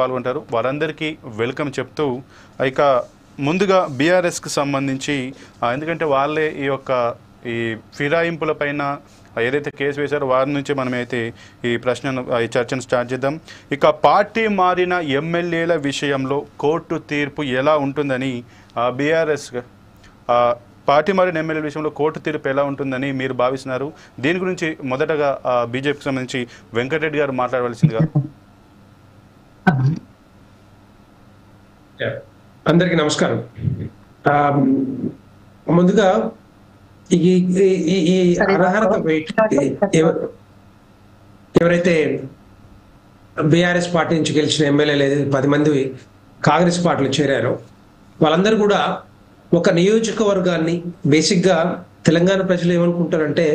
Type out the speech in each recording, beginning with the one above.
పాల్గొంటారు వారందరికీ వెల్కమ్ చెప్తూ ఇక ముందుగా బీఆర్ఎస్కి సంబంధించి ఎందుకంటే వాళ్ళే ఈ ఫిరాయింపులపైన ఏదైతే కేసు వేశారో వారి నుంచి మనమైతే ఈ చర్చను స్టార్ట్ చేద్దాం. ఇక పార్టీ మారిన ఎమ్మెల్యేల విషయంలో కోర్టు తీర్పు ఎలా ఉంటుందని బీఆర్ఎస్ పార్టీ మారిన ఎమ్మెల్యేల విషయంలో కోర్టు తీర్పు ఎలా ఉంటుందని మీరు భావిస్తున్నారు? దీని గురించి మొదటగా బీజేపీకి సంబంధించి వెంకటరెడ్డి గారు మాట్లాడవలసిందిగా. అందరికీ నమస్కారం. ముందుగా ఈ అర్హత ఎవరైతే బీఆర్ఎస్ పార్టీ నుంచి గెలిచిన ఎమ్మెల్యేలు 10 మంది కాంగ్రెస్ పార్టీలో చేరారో వాళ్ళందరూ కూడా ఒక నియోజకవర్గాన్ని బేసిక్గా తెలంగాణ ప్రజలు ఏమనుకుంటారంటే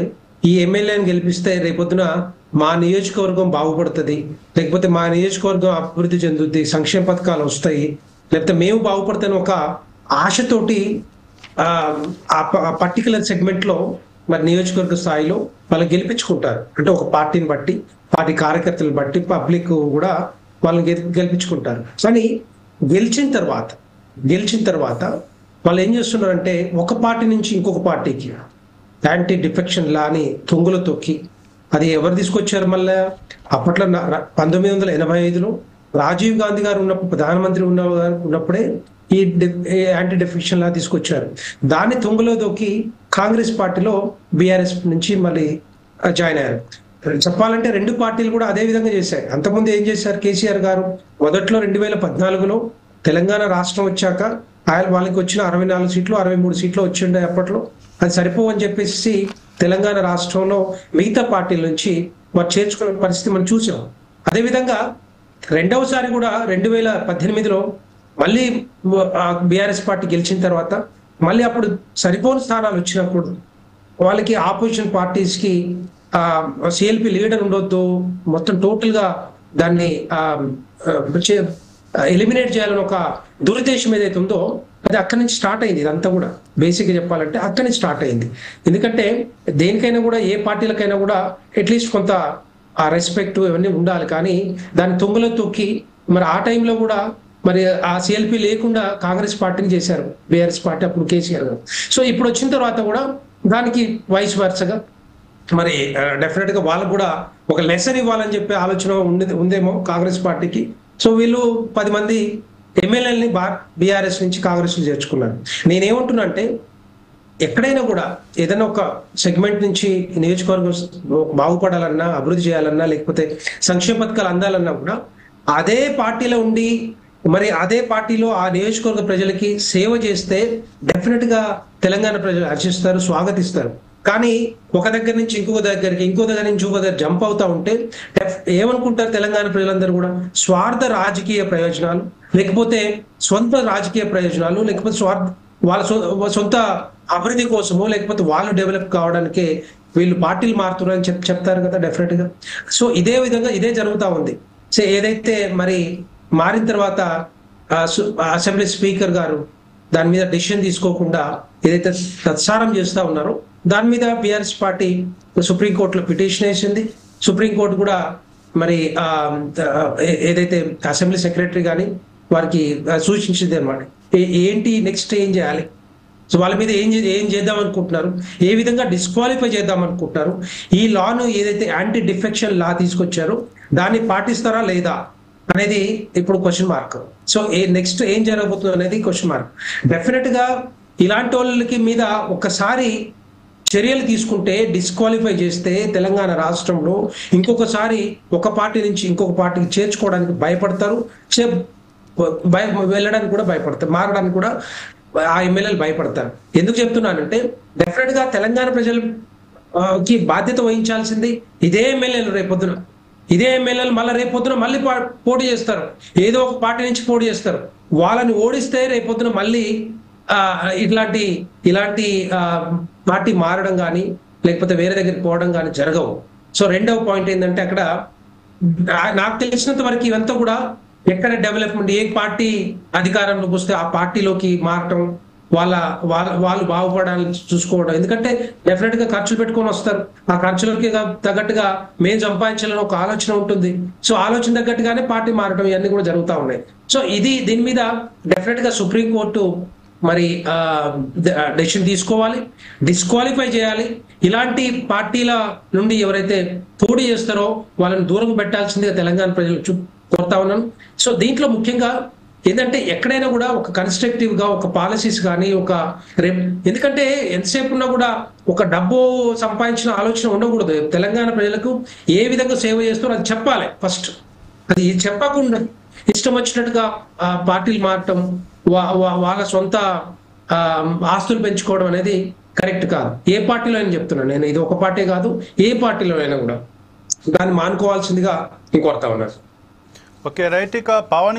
ఈ ఎమ్మెల్యేని గెలిపిస్తే రేపొద్దున మా నియోజకవర్గం బాగుపడుతుంది, లేకపోతే మా నియోజకవర్గం అభివృద్ధి చెందుద్ది, సంక్షేమ పథకాలు వస్తాయి, లేకపోతే మేము బాగుపడతాను ఒక ఆశతోటి ఆ పర్టికులర్ సెగ్మెంట్లో మరి నియోజకవర్గ స్థాయిలో వాళ్ళు గెలిపించుకుంటారు. అంటే ఒక పార్టీని బట్టి, పార్టీ కార్యకర్తలను బట్టి పబ్లిక్ కూడా వాళ్ళని గెలిపించుకుంటారు. కానీ గెలిచిన తర్వాత వాళ్ళు ఏం చేస్తున్నారంటే ఒక పార్టీ నుంచి ఇంకొక పార్టీకి యాంటీ డిఫెక్షన్ లా అని తొంగులు తొక్కి, అది ఎవరు తీసుకొచ్చారు మళ్ళా అప్పట్లో 1985లో రాజీవ్ గాంధీ గారు ఉన్నప్పుడు ప్రధానమంత్రి ఉన్నప్పుడే ఈ యాంటీ డిఫెక్షన్ లా తీసుకొచ్చారు. దాన్ని తొంగలో దొక్కి కాంగ్రెస్ పార్టీలో బీఆర్ఎస్ నుంచి మళ్ళీ జాయిన్ అయ్యారు. చెప్పాలంటే రెండు పార్టీలు కూడా అదే విధంగా చేశారు. అంతకుముందు ఏం చేశారు కేసీఆర్ గారు మొదట్లో 2014లో తెలంగాణ రాష్ట్రం వచ్చాక వాళ్ళకి వచ్చిన 64 సీట్లు 63 సీట్లు వచ్చిండే అప్పట్లో అది సరిపోవని చెప్పేసి తెలంగాణ రాష్ట్రంలో మిగతా పార్టీల నుంచి మరి చేర్చుకునే పరిస్థితి మనం చూసాం. అదేవిధంగా రెండవసారి కూడా 2018లో మళ్ళీ బీఆర్ఎస్ పార్టీ గెలిచిన తర్వాత మళ్ళీ అప్పుడు సరిపోని స్థానాలు వచ్చినప్పుడు వాళ్ళకి ఆపోజిషన్ పార్టీస్కి సిఎల్పి లీడర్ ఉండొద్దు, మొత్తం టోటల్గా దాన్ని ఎలిమినేట్ చేయాలని ఒక దురుద్దేశం ఏదైతే ఉందో అది అక్కడి నుంచి స్టార్ట్ అయింది. ఇదంతా కూడా బేసిక్గా చెప్పాలంటే అక్కడి నుంచి స్టార్ట్ అయింది. ఎందుకంటే దేనికైనా కూడా ఏ పార్టీలకైనా కూడా అట్లీస్ట్ కొంత ఆ రెస్పెక్ట్ ఇవన్నీ ఉండాలి. కానీ దాన్ని తొంగలో తొక్కి మరి ఆ టైంలో కూడా మరి ఆ సిఎల్పి లేకుండా కాంగ్రెస్ పార్టీని చేశారు బీఆర్ఎస్ పార్టీ అప్పుడు కేసీఆర్ గారు. సో ఇప్పుడు వచ్చిన తర్వాత కూడా దానికి వైస్ వర్సగా మరి డెఫినెట్ గా వాళ్ళకు కూడా ఒక లెసన్ ఇవ్వాలని చెప్పే ఆలోచన ఉందేమో కాంగ్రెస్ పార్టీకి. సో వీళ్ళు 10 మంది ఎమ్మెల్యేలని బీఆర్ఎస్ నుంచి కాంగ్రెస్ చేర్చుకున్నారు. నేనేమంటున్నా అంటే ఎక్కడైనా కూడా ఏదైనా ఒక సెగ్మెంట్ నుంచి నియోజకవర్గం బాగుపడాలన్నా, అభివృద్ధి చేయాలన్నా, లేకపోతే సంక్షేమ పథకాలు అందాలన్నా కూడా అదే పార్టీలో ఉండి మరి అదే పార్టీలో ఆ నియోజకవర్గ ప్రజలకి సేవ చేస్తే డెఫినెట్ గా తెలంగాణ ప్రజలు హర్షిస్తారు, స్వాగతిస్తారు. కానీ ఒక దగ్గర నుంచి ఇంకొక దగ్గర నుంచి ఇంకొక దగ్గర జంప్ అవుతా ఉంటే ఏమనుకుంటారు తెలంగాణ ప్రజలందరూ కూడా స్వార్థ రాజకీయ ప్రయోజనాలు, లేకపోతే సొంత రాజకీయ ప్రయోజనాలు, లేకపోతే వాళ్ళ సొంత అభివృద్ధి కోసమో లేకపోతే వాళ్ళు డెవలప్ కావడానికే వీళ్ళు పార్టీలు మారుతున్నారని చెప్తారు కదా డెఫినెట్ గా. సో ఇదే విధంగా ఇదే జరుగుతూ ఉంది. సో ఏదైతే మరి మారిన తర్వాత అసెంబ్లీ స్పీకర్ గారు దాని మీద డెసిషన్ తీసుకోకుండా ఏదైతే తత్సారం చేస్తా ఉన్నారో దాని మీద బీఆర్ఎస్ పార్టీ సుప్రీంకోర్టులో పిటిషన్ వేసింది. సుప్రీంకోర్టు కూడా మరి ఏదైతే అసెంబ్లీ సెక్రటరీ కానీ వారికి సూచించింది అనమాట, ఏంటి నెక్స్ట్ ఏం చేయాలి, సో వాళ్ళ మీద ఏం చేద్దాం అనుకుంటున్నారు, ఏ విధంగా డిస్క్వాలిఫై చేద్దాం అనుకుంటున్నారు, ఈ లాను ఏదైతే యాంటీ డిఫెక్షన్ లా తీసుకొచ్చారో దాన్ని పాటిస్తారా లేదా అనేది ఇప్పుడు క్వశ్చన్ మార్క్. సో నెక్స్ట్ ఏం జరగబోతుంది అనేది క్వశ్చన్ మార్క్. డెఫినెట్ గా ఇలాంటి వాళ్ళకి మీద ఒక్కసారి చర్యలు తీసుకుంటే, డిస్క్వాలిఫై చేస్తే తెలంగాణ రాష్ట్రంలో ఇంకొకసారి ఒక పార్టీ నుంచి ఇంకొక పార్టీకి చేర్చుకోవడానికి భయపడతారు, వెళ్ళడానికి కూడా భయపడతారు, మారడానికి కూడా ఆ ఎమ్మెల్యేలు భయపడతారు. ఎందుకు చెప్తున్నానంటే డెఫినెట్ గా తెలంగాణ ప్రజలకి బాధ్యత వహించాల్సింది ఇదే ఎమ్మెల్యేలు. ఇదే ఎమ్మెల్యేలు మళ్ళీ రేపొద్దున మళ్ళీ పోటీ చేస్తారు, ఏదో ఒక పార్టీ నుంచి పోటీ చేస్తారు. వాళ్ళని ఓడిస్తే రేపొద్దున మళ్ళీ ఇలాంటి పార్టీ మారడం కానీ లేకపోతే వేరే దగ్గరికి పోవడం కానీ జరగవు. సో రెండవ పాయింట్ ఏంటంటే అక్కడ నాకు తెలిసినంత వరకు ఇవంతా కూడా ఎక్కడ డెవలప్మెంట్, ఏ పార్టీ అధికారంలోకి వస్తే ఆ పార్టీలోకి మారటం, వాళ్ళు బాగుపడాలని చూసుకోవడం. ఎందుకంటే డెఫినెట్ గా ఖర్చులు పెట్టుకొని వస్తారు, ఆ ఖర్చులకి తగ్గట్టుగా మేము సంపాదించాలని ఒక ఆలోచన ఉంటుంది. సో ఆలోచన తగ్గట్టుగానే పార్టీ మారడం ఇవన్నీ కూడా జరుగుతూ ఉన్నాయి. సో దీని మీద డెఫినెట్ గా సుప్రీంకోర్టు మరి డెసిషన్ తీసుకోవాలి, డిస్క్వాలిఫై చేయాలి. ఇలాంటి పార్టీల నుండి ఎవరైతే పోటీ చేస్తారో వాళ్ళని దూరం పెట్టాల్సిందిగా తెలంగాణ ప్రజలు కోరుతా ఉన్నాను. సో దీంట్లో ముఖ్యంగా ఏంటంటే ఎక్కడైనా కూడా ఒక కన్స్ట్రక్టివ్ గా ఒక పాలసీస్ కానీ ఎందుకంటే ఎంతసేపు ఉన్నా కూడా ఒక డబ్బు సంపాదించిన ఆలోచన ఉండకూడదు. తెలంగాణ ప్రజలకు ఏ విధంగా సేవ చేస్తారో అది చెప్పాలి ఫస్ట్. అది చెప్పకుండా ఇష్టం వచ్చినట్టుగా పార్టీలు మారటం, వాళ్ళ సొంత ఆస్తులు పెంచుకోవడం అనేది కరెక్ట్ కాదు. ఏ పార్టీలో అయినా చెప్తున్నాను నేను, ఇది ఒక పార్టీ కాదు, ఏ పార్టీలో అయినా కూడా దాన్ని మానుకోవాల్సిందిగా కోరుతా ఉన్నాను. Okay right. ఇక పవన్